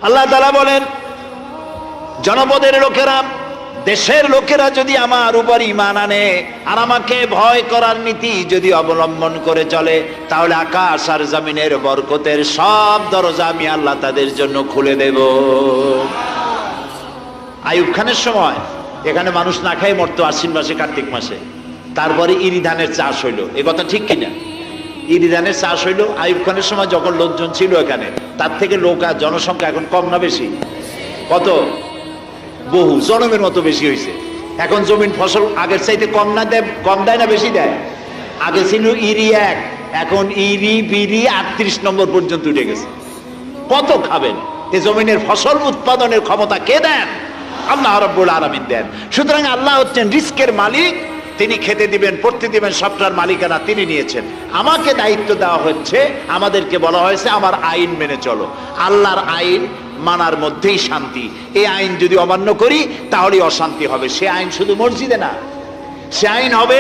আল্লাহ তাআলা বলেন, জনপদের লোকেরা, দেশের লোকেরা যদি আমার উপর ঈমান আনে আর আমাকে ভয় করার নীতি যদি অবলম্বন করে চলে, তাহলে আকাশ আর জমিনের বরকতের সব দরজা আমি আল্লাহ তাদের জন্য খুলে দেব। আইয়ুব খানের সময় এখানে মানুষ না খায় মরতো আশ্বিন মাসে, কার্তিক মাসে। তারপরে ইরি ধানের চাষ হইলো, এ কথা ঠিক কিনা? ইরি ধানের চাষ হইলো আইয়ুব খানের সময়, যখন লোকজন ছিল এখানে, তার থেকে লোক আর জনসংখ্যা এখন কম না বেশি? কত? বহু, জনমের মতো বেশি হয়েছে। এখন জমিন ফসল আগের চাইতে কম না দেয়, কম দেয় না বেশি দেয়? আগে ছিল ইরি 1, এখন ইরি বিরি 38 নম্বর পর্যন্ত উঠে গেছে। কত খাবেন? এই জমিনের ফসল উৎপাদনের ক্ষমতা কে দেন? আল্লাহ রাব্বুল আলামিন দেন। সুতরাং আল্লাহ হচ্ছেন রিস্কের মালিক, তিনি খেতে দিবেন, পড়তে দিবেন, সবটার মালিকানা তিনি নিয়েছেন। আমাকে দায়িত্ব দেওয়া হচ্ছে, আমাদেরকে বলা হয়েছে আমার আইন মেনে চলো। আল্লাহর আইন মানার মধ্যেই শান্তি। এই আইন যদি অমান্য করি তাহলে অশান্তি হবে। সে আইন শুধু মসজিদে না, সে আইন হবে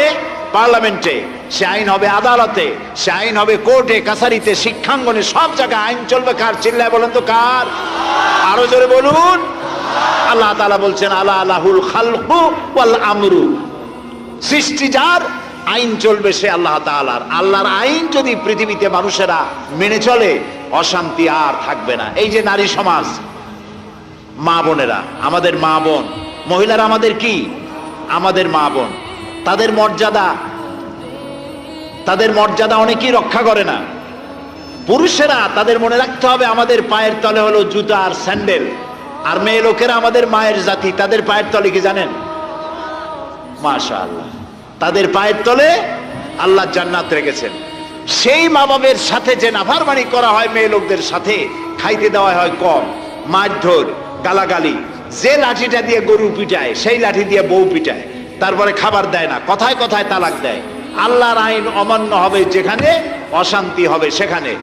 পার্লামেন্টে, সে আইন হবে আদালতে, সে আইন হবে কোর্টে, কাছারিতে, শিক্ষাঙ্গনে, সব জায়গায় আইন চলবে। কার? চিল্লায় বলেন তো কার? আরো জোরে বলুন। আল্লাহ তাআলা বলছেন, আলা লাহুল খালকু ওয়াল আমরু, সৃষ্টি যার, আইন চলবে সে আল্লাহ তাআলার। আল্লাহর আইন যদি পৃথিবীতে মানুষেরা মেনে চলে, অশান্তি আর থাকবে না। এই যে নারী সমাজ, মা বোনেরা, আমাদের মা বোন, মহিলারা আমাদের কি? আমাদের মা বোন। তাদের মর্যাদা অনেকেই রক্ষা করে না। পুরুষেরা তাদের মনে রাখতে হবে, আমাদের পায়ের তলে হলো জুতা আর স্যান্ডেল। আর মেয়ে লোকেরা আমাদের মায়ের জাতি, তাদের পায়ের তলে কি জানেন? মাশাআল্লাহ, তাদের পায়ের তলে আল্লাহ জান্নাত রেখেছেন। সেই মা বাবের সাথে যে নাফরমানি করা হয়, মেয়ে লোকদের সাথে খাইতে দেওয়া হয় কম, মারধর, গালাগালি, যে লাঠিটা দিয়ে গরু পিটায় সেই লাঠি দিয়ে বউ পিটায়, তারপরে খাবার দেয় না, কথায় কথায় তালাক দেয়। আল্লাহর আইন অমান্য হবে যেখানে, অশান্তি হবে সেখানে।